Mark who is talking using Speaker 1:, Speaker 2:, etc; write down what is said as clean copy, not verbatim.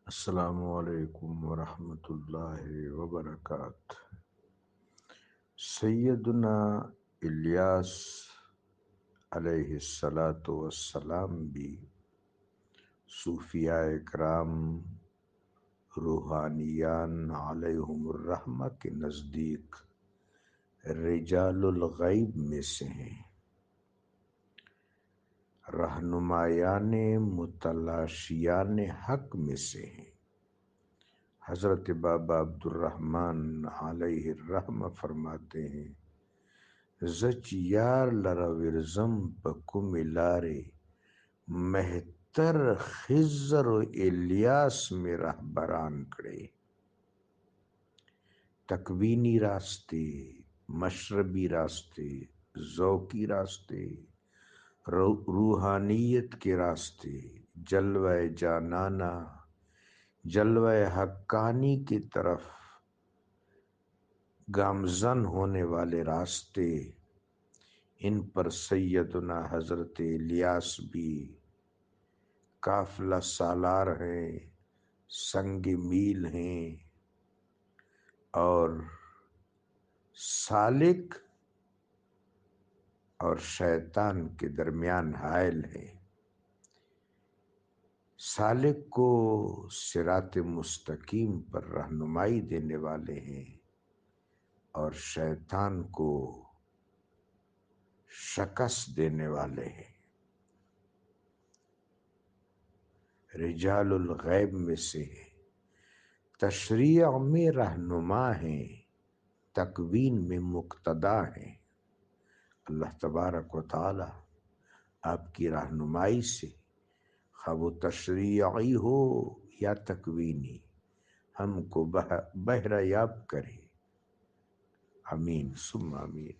Speaker 1: السلام علیکم ورحمۃ اللہ وبرکاتہ۔ سیدنا الیاس علیہ الصلاۃ والسلام بھی صوفیاء کرام روحانیان علیہم الرحمہ کے نزدیک رجال الغیب میں سے ہیں، رہنمایان متلاشیان حق میں سے ہیں۔ حضرت بابا عبدالرحمن علیہ الرحمہ فرماتے ہیں: زچ یار لرا ورزم پکم لارے مہتر خزر و الیاس میں رہبران کڑے۔ تکوینی راستے، مشربی راستے، ذوقی راستے، روحانیت کے راستے، جلوہ جانانہ، جلوہ حقانی کی طرف گامزن ہونے والے راستے، ان پر سیدنا حضرت الیاس بھی قافلہ سالار ہیں، سنگ میل ہیں اور سالک اور شیطان کے درمیان حائل ہیں۔ سالک کو صراط مستقیم پر رہنمائی دینے والے ہیں اور شیطان کو شکست دینے والے ہیں۔ رجال الغیب میں سے ہیں، تشریع میں رہنما ہیں، تکوین میں مقتدا ہیں۔ اللہ تبارک و تعالی آپ کی رہنمائی سے، خواہ وہ تشریعی ہو یا تکوینی، ہم کو بہرہ یاب کرے۔ آمین ثم آمین۔